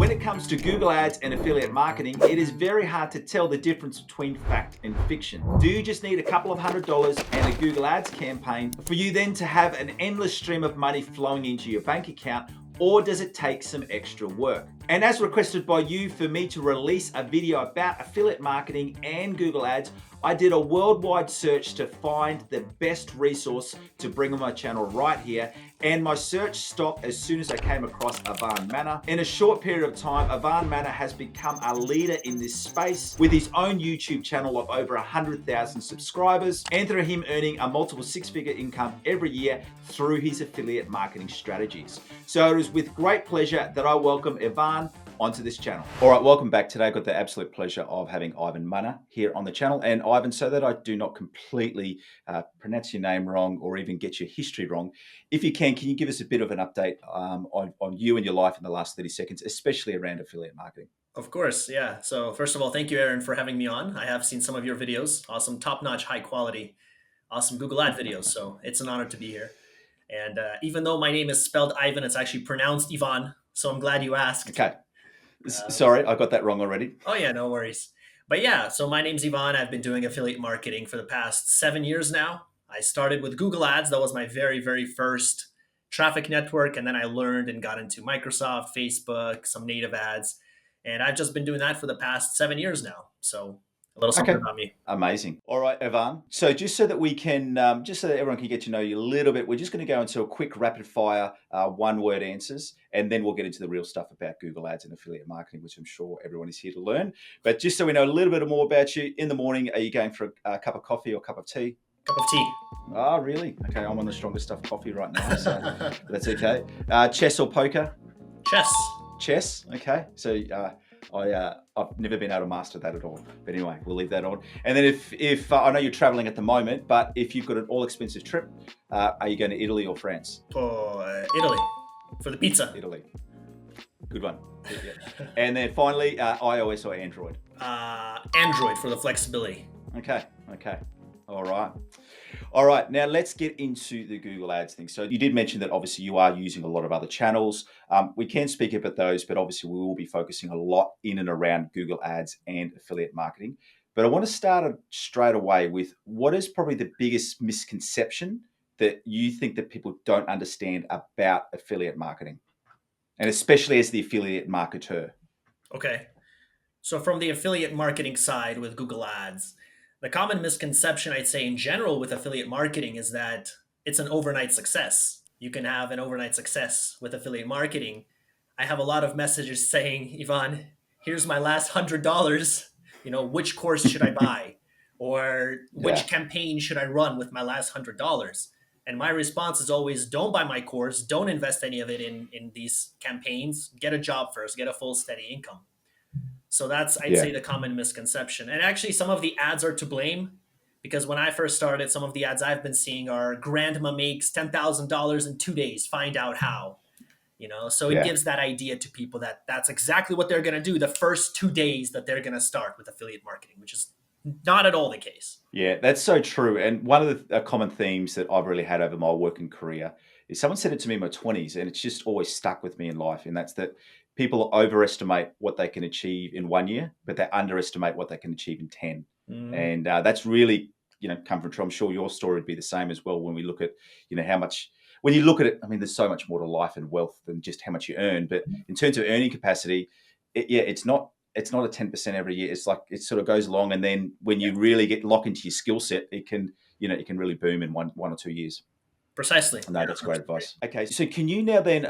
When it comes to Google Ads and affiliate marketing, it is very hard to tell the difference between fact and fiction. Do you just need a couple of $100 and a Google Ads campaign for you then to have an endless stream of money flowing into your bank account? Or does it take some extra work? And as requested by you for me to release a video about affiliate marketing and Google Ads, I did a worldwide search to find the best resource to bring on my channel right here. And my search stopped as soon as I came across Ivan Manor. In a short period of time, Ivan Manor has become a leader in this space with his own YouTube channel of over 100,000 subscribers, and through him earning a multiple six-figure income every year through his affiliate marketing strategies. So it is with great pleasure that I welcome Ivan onto this channel. All right, welcome back. Today I've got the absolute pleasure of having Ivan Manor here on the channel. And Ivan, so that I do not completely pronounce your name wrong or even get your history wrong, if you can you give us a bit of an update on you and your life in the last 30 seconds, especially around affiliate marketing? Of course, yeah. So first of all, thank you, Aaron, for having me on. I have seen some of your videos. Awesome, top-notch, high quality, awesome Google Ad videos. So it's an honor to be here. And even though my name is spelled Ivan, it's actually pronounced Ivan. So I'm glad you asked. Okay. Sorry, I got that wrong already. Oh yeah, no worries. But yeah, so my name's Ivan. I've been doing affiliate marketing for the past 7 years now. I started with Google Ads. That was my very, very first traffic network. And then I learned and got into Microsoft, Facebook, some native ads. And I've just been doing that for the past 7 years now. So a little something about me. Amazing. All right, Ivan. So just so that we can, just so that everyone can get to know you a little bit, we're just going to go into a quick rapid fire one-word answers, and then we'll get into the real stuff about Google Ads and affiliate marketing, which I'm sure everyone is here to learn. But just so we know a little bit more about you, in the morning, are you going for a cup of coffee or a cup of tea? Cup of tea. Oh, really? Okay, I'm on the strongest stuff coffee right now, so that's okay. Chess or poker? Chess. Chess, okay. So I've never been able to master that at all. But anyway, we'll leave that on. And then if I know you're traveling at the moment, but if you've got an all-expensive trip, are you going to Italy or France? Italy for the pizza. Italy. Good one. Yeah. And then finally, iOS or Android? Android for the flexibility. Okay. All right, now let's get into the Google Ads thing. So you did mention that obviously you are using a lot of other channels. We can speak about those, but obviously we will be focusing a lot in and around Google Ads and affiliate marketing. But I want to start straight away with what is probably the biggest misconception that you think that people don't understand about affiliate marketing, and especially as the affiliate marketer. Okay. So from the affiliate marketing side with Google Ads, the common misconception I'd say in general with affiliate marketing is that it's an overnight success. You can have an overnight success with affiliate marketing. I have a lot of messages saying, Ivan, here's my last $100. Which course should I buy? Or which campaign should I run with my last $100? And my response is always, don't buy my course. Don't invest any of it in these campaigns. Get a job first. Get a full steady income. So that's, I'd say, the common misconception. And actually, some of the ads are to blame, because when I first started, some of the ads I've been seeing are grandma makes $10,000 in 2 days. Find out how. So it gives that idea to people that that's exactly what they're going to do the first 2 days that they're going to start with affiliate marketing, which is not at all the case. Yeah, that's so true. And one of the common themes that I've really had over my working career is someone said it to me in my 20s, and it's just always stuck with me in life. And that's that people overestimate what they can achieve in 1 year, but they underestimate what they can achieve in 10. And that's really, come from, I'm sure your story would be the same as well when we look at, how much, when you look at it, I mean, there's so much more to life and wealth than just how much you earn. But in terms of earning capacity, it's not a 10% every year. It's like it sort of goes along. And then when you really get locked into your skill set, it can really boom in one or 2 years. Precisely. No, that's great advice. Okay, so can you now then,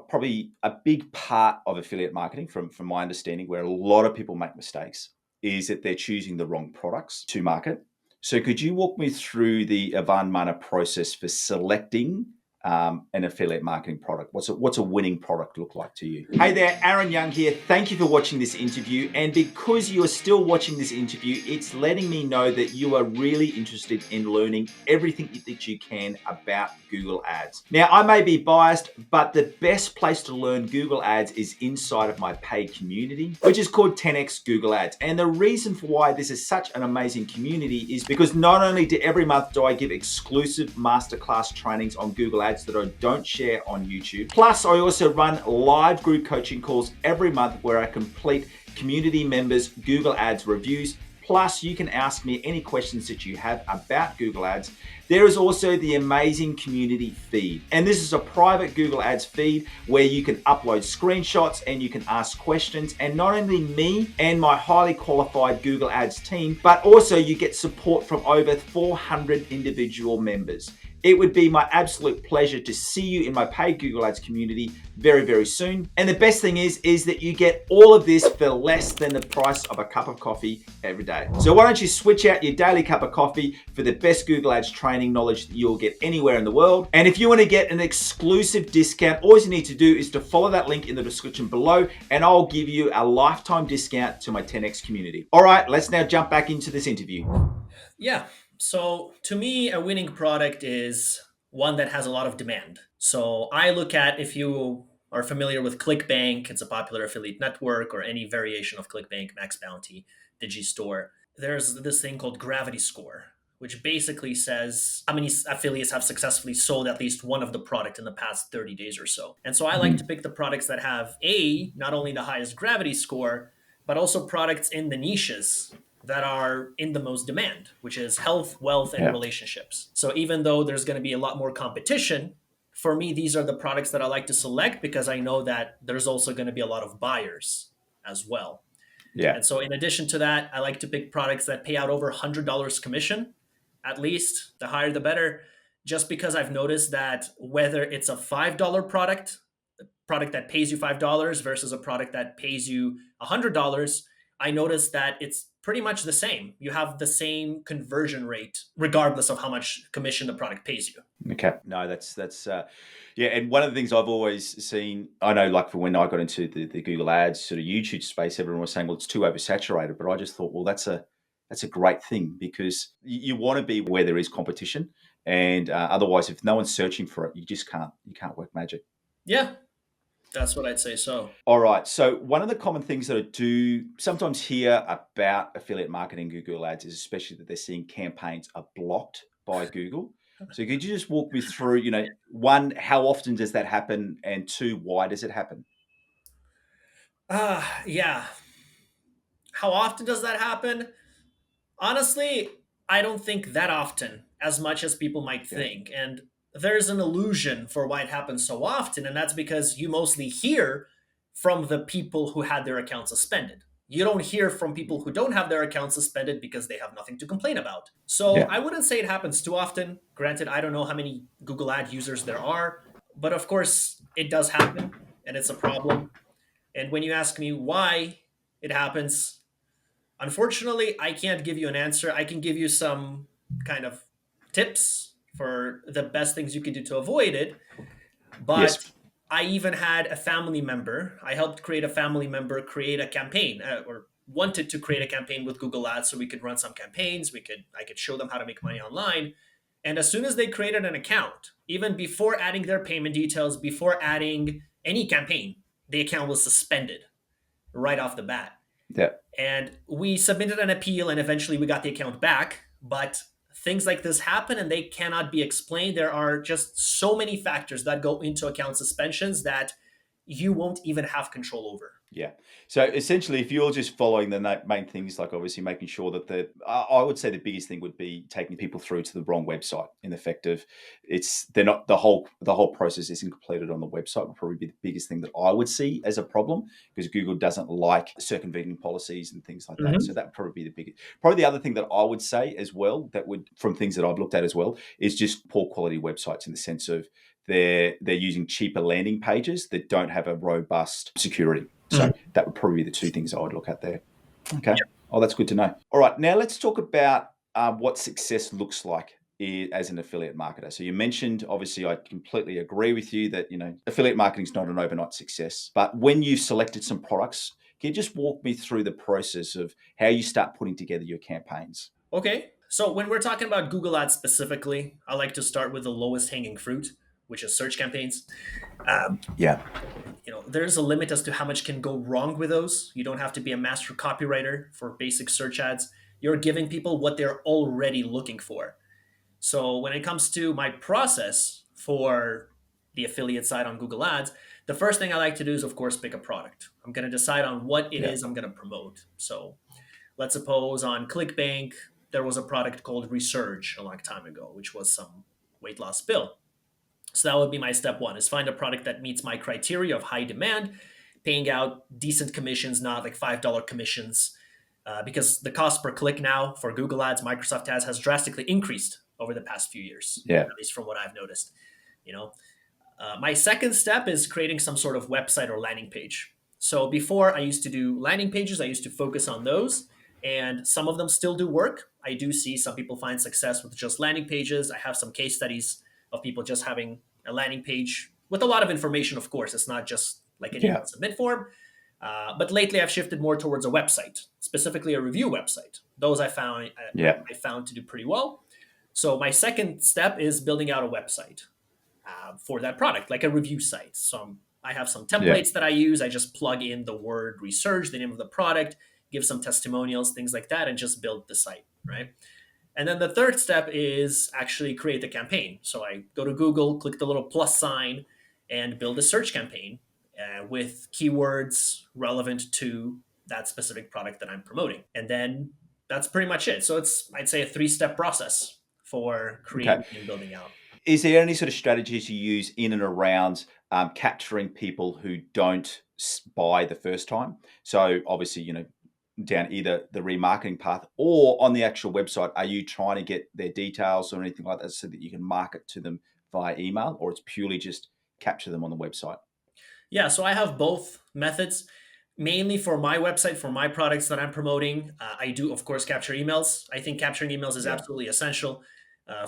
probably a big part of affiliate marketing from my understanding, where a lot of people make mistakes, is that they're choosing the wrong products to market. So could you walk me through the Ivan Manor process for selecting an affiliate marketing product? What's a winning product look like to you? Hey there, Aaron Young here. Thank you for watching this interview. And because you are still watching this interview, it's letting me know that you are really interested in learning everything that you can about Google Ads. Now, I may be biased, but the best place to learn Google Ads is inside of my paid community, which is called 10x Google Ads. And the reason for why this is such an amazing community is because not only every month do I give exclusive masterclass trainings on Google Ads, Ads that I don't share on YouTube. Plus, I also run live group coaching calls every month where I complete community members' Google Ads reviews. Plus, you can ask me any questions that you have about Google Ads. There is also the amazing community feed. And this is a private Google Ads feed where you can upload screenshots and you can ask questions. And not only me and my highly qualified Google Ads team, but also you get support from over 400 individual members. It would be my absolute pleasure to see you in my paid Google Ads community very, very soon. And the best thing is that you get all of this for less than the price of a cup of coffee every day. So why don't you switch out your daily cup of coffee for the best Google Ads training knowledge that you'll get anywhere in the world. And if you want to get an exclusive discount, all you need to do is to follow that link in the description below and I'll give you a lifetime discount to my 10X community. All right, let's now jump back into this interview. Yeah. So to me, a winning product is one that has a lot of demand. So I look at, if you are familiar with ClickBank, it's a popular affiliate network, or any variation of ClickBank, Max Bounty, Digistore. There's this thing called Gravity Score, which basically says how many affiliates have successfully sold at least one of the product in the past 30 days or so. And so I like to pick the products that have not only the highest Gravity Score, but also products in the niches that are in the most demand, which is health, wealth, and relationships. So even though there's going to be a lot more competition, for me, these are the products that I like to select because I know that there's also going to be a lot of buyers as well. Yeah. And so in addition to that, I like to pick products that pay out over $100 commission, at least. The higher, the better, just because I've noticed that whether it's a $5 product, a product that pays you $5 versus a product that pays you $100, I noticed that it's pretty much the same. You have the same conversion rate, regardless of how much commission the product pays you. Okay. No, that's yeah. And one of the things I've always seen, I know, like for when I got into the Google Ads sort of YouTube space, everyone was saying, well, it's too oversaturated. But I just thought, well, that's a great thing because you want to be where there is competition, and otherwise, if no one's searching for it, you can't work magic. Yeah. That's what I'd say. So, all right. So one of the common things that I do sometimes hear about affiliate marketing Google Ads is especially that they're seeing campaigns are blocked by Google. So could you just walk me through, one, how often does that happen? And two, why does it happen? Yeah. How often does that happen? Honestly, I don't think that often, as much as people might think. And there's an illusion for why it happens so often, and that's because you mostly hear from the people who had their account suspended. You don't hear from people who don't have their account suspended because they have nothing to complain about. So I wouldn't say it happens too often. Granted, I don't know how many Google Ad users there are, but of course it does happen and it's a problem. And when you ask me why it happens, unfortunately, I can't give you an answer. I can give you some kind of tips for the best things you can do to avoid it. But I even had a family member. I helped create a family member create a campaign or wanted to create a campaign with Google Ads so we could run some campaigns. I could show them how to make money online. And as soon as they created an account, even before adding their payment details, before adding any campaign, the account was suspended right off the bat. Yeah. And we submitted an appeal and eventually we got the account back. But things like this happen and they cannot be explained. There are just so many factors that go into account suspensions that you won't even have control over. Yeah. So essentially, if you're just following the main things, like obviously making sure that I would say the biggest thing would be taking people through to the wrong website. In effect of, they're not the whole process isn't completed on the website. Would probably be the biggest thing that I would see as a problem because Google doesn't like circumventing policies and things like that. So that would probably be the biggest. Probably the other thing that I would say as well, that would from things that I've looked at as well, is just poor quality websites in the sense of they're using cheaper landing pages that don't have a robust security. So that would probably be the two things I would look at there. Okay. Yeah. Oh, that's good to know. All right. Now let's talk about what success looks like as an affiliate marketer. So you mentioned, obviously, I completely agree with you that, affiliate marketing is not an overnight success. But when you've selected some products, can you just walk me through the process of how you start putting together your campaigns? Okay. So when we're talking about Google Ads specifically, I like to start with the lowest hanging fruit, which is search campaigns. There's a limit as to how much can go wrong with those. You don't have to be a master copywriter for basic search ads. You're giving people what they're already looking for. So when it comes to my process for the affiliate side on Google Ads, the first thing I like to do is, of course, pick a product. I'm going to decide on what it Yeah. is I'm going to promote. So let's suppose on ClickBank, there was a product called Resurge a long time ago, which was some weight loss pill. So that would be my step one, is find a product that meets my criteria of high demand, paying out decent commissions, not like $5 commissions, because the cost per click now for Google Ads, Microsoft Ads has drastically increased over the past few years, Yeah. at least from what I've noticed. You know, my second step is creating some sort of website or landing page. So before I used to do landing pages, I used to focus on those, and some of them still do work. I do see some people find success with just landing pages. I have some case studies of people just having a landing page with a lot of information. Of course, it's not just like an email Yeah. submit form. But lately, I've shifted more towards a website, specifically a review website. Those Yeah. I found to do pretty well. So my second step is building out a website for that product, like a review site. So I have some Yeah. templates that I use. I just plug in the word research, the name of the product, give some testimonials, things like that, and just build the site, right? And then the third step is actually create the campaign. So I go to Google, click the little plus sign, and build a search campaign with keywords relevant to that specific product that I'm promoting. And then that's pretty much it. So it's, I'd say, a 3-step process for Okay. creating and building out. Is there any sort of strategies you use in and around capturing people who don't buy the first time? So obviously, down either the remarketing path or on the actual website, are you trying to get their details or anything like that so that you can market to them via email, or it's purely just capture them on the website? Yeah, so I have both methods. Mainly for my website, for my products that I'm promoting, I do, of course, capture emails. I think capturing emails is Yeah. absolutely essential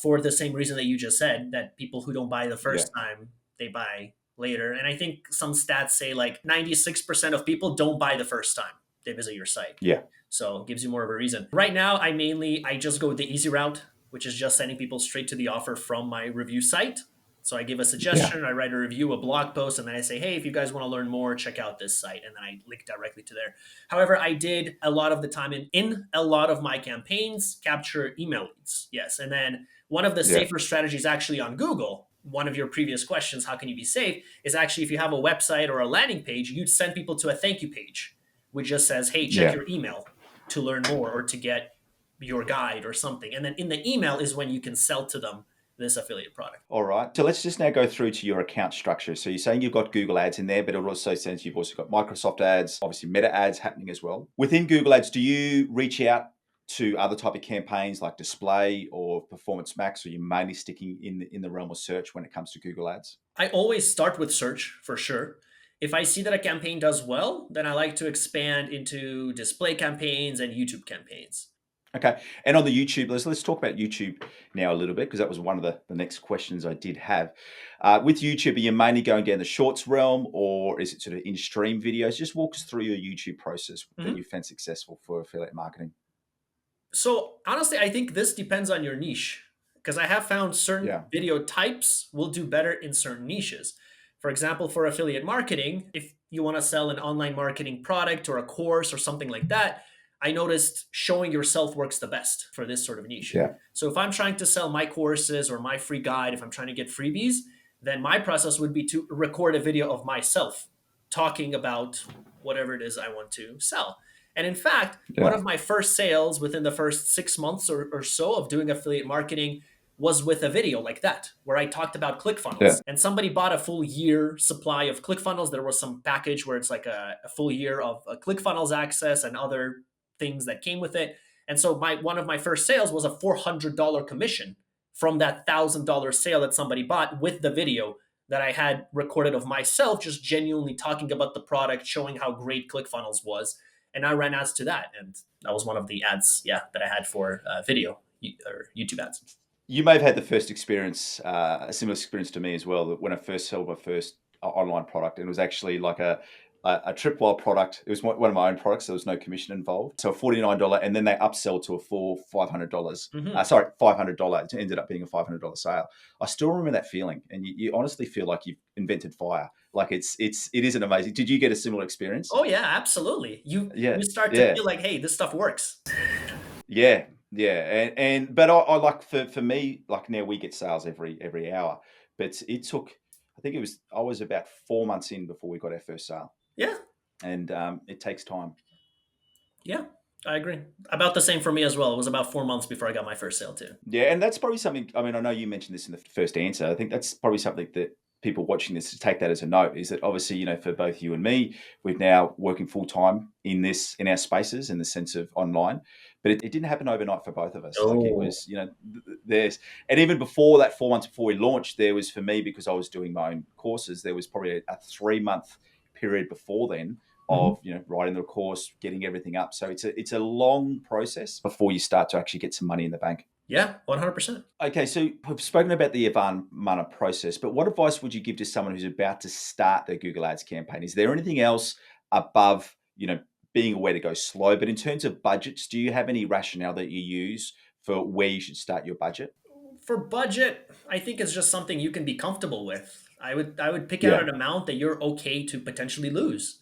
for the same reason that you just said, that people who don't buy the Yeah. first time, they buy later. And I think some stats say like 96% of people don't buy the first time they visit your site. Yeah. So it gives you more of a reason. Right now, I just go the easy route, which is just sending people straight to the offer from my review site. So I give a suggestion, I write a review, a blog post, and then I say, hey, if you guys want to learn more, check out this site. And then I link directly to there. However, I did a lot of the time in a lot of my campaigns capture email leads. Yes. And then one of the Yeah. safer strategies actually on Google, one of your previous questions, how can you be safe, is actually if you have a website or a landing page, you'd send people to a thank you page, which just says, hey, check Yeah. your email to learn more or to get your guide or something. And then in the email is when you can sell to them this affiliate product. All right. So let's just now go through to your account structure. So you're saying you've got Google Ads in there, but it also says you've also got Microsoft Ads, obviously Meta Ads happening as well. Within Google Ads, do you reach out to other type of campaigns like display or performance max, or you're mainly sticking in the realm of search when it comes to Google Ads? I always start with search for sure. If I see that a campaign does well, then I like to expand into display campaigns and YouTube campaigns. Okay. And on the YouTube, let's talk about YouTube now a little bit, because that was one of the next questions I did have. With YouTube, are you mainly going down the shorts realm, or is it sort of in-stream videos? Just walk us through your YouTube process that you found successful for affiliate marketing. So honestly, I think this depends on your niche, because I have found certain Yeah. video types will do better in certain niches. For example, for affiliate marketing, if you want to sell an online marketing product or a course or something like that, I noticed showing yourself works the best for this sort of niche. Yeah. So if I'm trying to sell my courses or my free guide, if I'm trying to get freebies, then my process would be to record a video of myself talking about whatever it is I want to sell. And in fact, one Yeah. of my first sales within the first 6 months or so of doing affiliate marketing was with a video like that, where I talked about Yeah. ClickFunnels. And somebody bought a full year supply of ClickFunnels. There was some package where it's like a full year of ClickFunnels access and other things that came with it. And so one of my first sales was a $400 commission from that $1,000 sale that somebody bought with the video that I had recorded of myself, just genuinely talking about the product, showing how great ClickFunnels was. And I ran ads to that. And that was one of the ads, that I had for video or YouTube ads. You may have had the first experience, a similar experience to me as well, that when I first sold my first online product, and it was actually like a Tripwire product. It was one of my own products. So there was no commission involved. So a $49, and then they upsell to a full $500. Sorry, $500. It ended up being a $500 sale. I still remember that feeling, and you honestly feel like you've invented fire. Like it is an amazing. Did you get a similar experience? Oh yeah, absolutely. You start to Yeah. feel like, hey, this stuff works. Yeah, yeah, but I like for me, like now we get sales every hour, but it took, I think I was about 4 months in before we got our first sale. Yeah. And it takes time. Yeah, I agree. About the same for me as well. It was about 4 months before I got my first sale too. Yeah, and that's probably something. I mean, I know you mentioned this in the first answer. I think that's probably something that people watching this to take that as a note is that obviously, for both you and me, we're now working full time in our spaces in the sense of online, but it didn't happen overnight for both of us. Like it Oh. was, there's, and even before that, 4 months before we launched, there was for me because I was doing my own courses. There was probably a 3 month period before then Mhm. of writing the course, getting everything up. So it's a long process before you start to actually get some money in the bank. Yeah, 100%. Okay, so we've spoken about the Ivan Mana process, but what advice would you give to someone who's about to start their Google Ads campaign? Is there anything else above, being aware to go slow? But in terms of budgets, do you have any rationale that you use for where you should start your budget? For budget, I think it's just something you can be comfortable with. I would pick out Yeah. an amount that you're okay to potentially lose.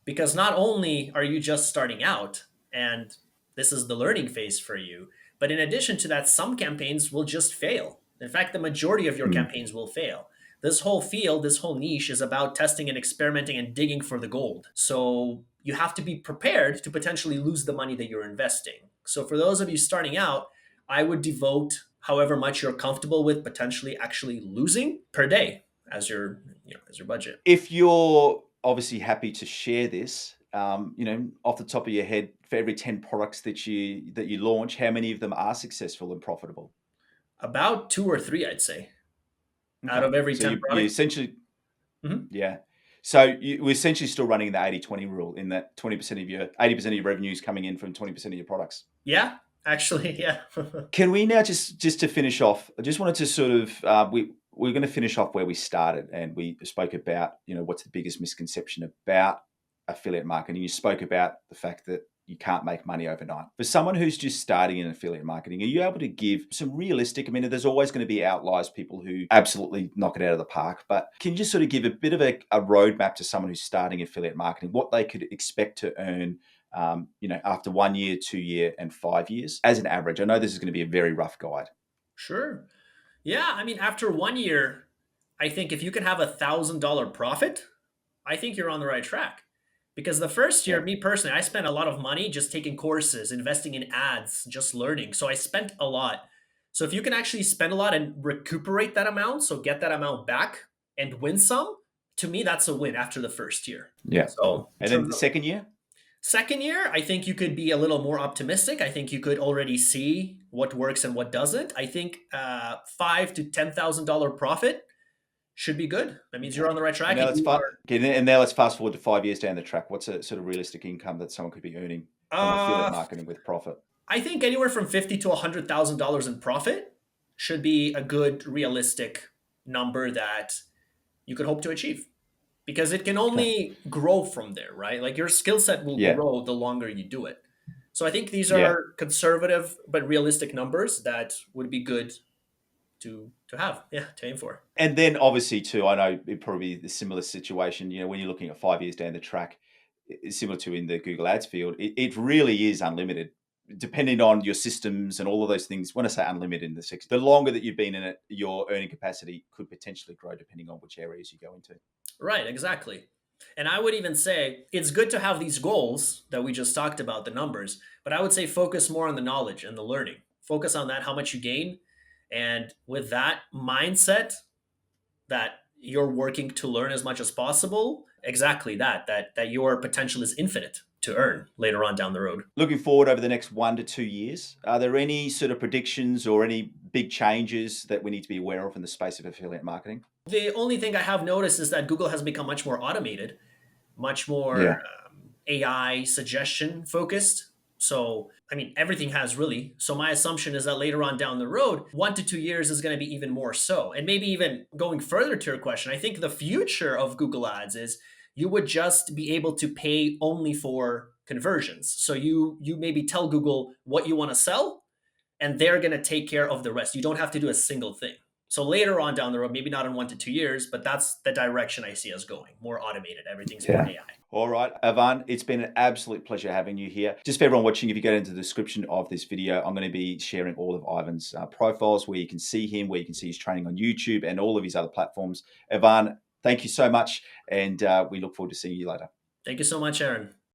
Because not only are you just starting out and this is the learning phase for you, but in addition to that, some campaigns will just fail. In fact, the majority of your Mm. campaigns will fail. This whole field, this whole niche is about testing and experimenting and digging for the gold. So you have to be prepared to potentially lose the money that you're investing. So for those of you starting out, I would devote however much you're comfortable with potentially actually losing per day as your budget. If you're obviously happy to share this, off the top of your head, for every 10 products that you launch, how many of them are successful and profitable? About two or three, I'd say, out Okay. of every So 10 you products. essentially, Mhm. yeah. So we're essentially still running the 80-20 rule in that 20% of your 80% of your revenue is coming in from 20% of your products. Yeah, actually, yeah. Can we now just to finish off? I just wanted to sort of we're going to finish off where we started, and we spoke about what's the biggest misconception about affiliate marketing. You spoke about the fact that you can't make money overnight. For someone who's just starting in affiliate marketing, are you able to give some realistic? I mean, there's always going to be outliers, people who absolutely knock it out of the park, but can you just sort of give a bit of a roadmap to someone who's starting affiliate marketing, what they could expect to earn? After 1 year, 2 year, and 5 years as an average. I know this is going to be a very rough guide. Sure. Yeah, I mean, after 1 year, I think if you can have $1,000 profit, I think you're on the right track. Because the first year, Yeah. me personally, I spent a lot of money just taking courses, investing in ads, just learning. So I spent a lot. So if you can actually spend a lot and recuperate that amount, so get that amount back and win some, to me, that's a win after the first year. Yeah. So in And then terms the of second year? second year, I think you could be a little more optimistic. I think you could already see what works and what doesn't. I think $5,000 to $10,000 profit should be good. That means you're Okay. on the right And track, now and let's you are. fast forward to 5 years down the track. What's a sort of realistic income that someone could be earning from affiliate Uh, marketing with profit? I think anywhere from $50,000 to $100,000 in profit should be a good, realistic number that you could hope to achieve. Because it can Okay. only grow from there, right? Like your skill set will Yeah. grow the longer you do it. So I think these Yeah. are conservative but realistic numbers that would be good to have, yeah, to aim for. And then obviously too, I know it probably be the similar situation, when you're looking at 5 years down the track, similar to in the Google Ads field, it really is unlimited, depending on your systems and all of those things. When I say unlimited in the sector, the longer that you've been in it, your earning capacity could potentially grow depending on which areas you go into. Right, exactly. And I would even say it's good to have these goals that we just talked about, the numbers, but I would say focus more on the knowledge and the learning. Focus on that, how much you gain. And with that mindset, that you're working to learn as much as possible, exactly that your potential is infinite to earn later on down the road. Looking forward over the next 1 to 2 years, are there any sort of predictions or any big changes that we need to be aware of in the space of affiliate marketing? The only thing I have noticed is that Google has become much more automated, much more Yeah. AI suggestion focused. So, I mean, everything has really. So, my assumption is that later on down the road, 1 to 2 years is going to be even more so. And maybe even going further to your question, I think the future of Google Ads is you would just be able to pay only for conversions. So, you maybe tell Google what you want to sell, and they're going to take care of the rest. You don't have to do a single thing. So later on down the road, maybe not in 1 to 2 years, but that's the direction I see us going. More automated. Everything's more Yeah. AI. All right, Ivan, it's been an absolute pleasure having you here. Just for everyone watching, if you go into the description of this video, I'm going to be sharing all of Ivan's profiles where you can see him, where you can see his training on YouTube and all of his other platforms. Ivan, thank you so much, and we look forward to seeing you later. Thank you so much, Aaron.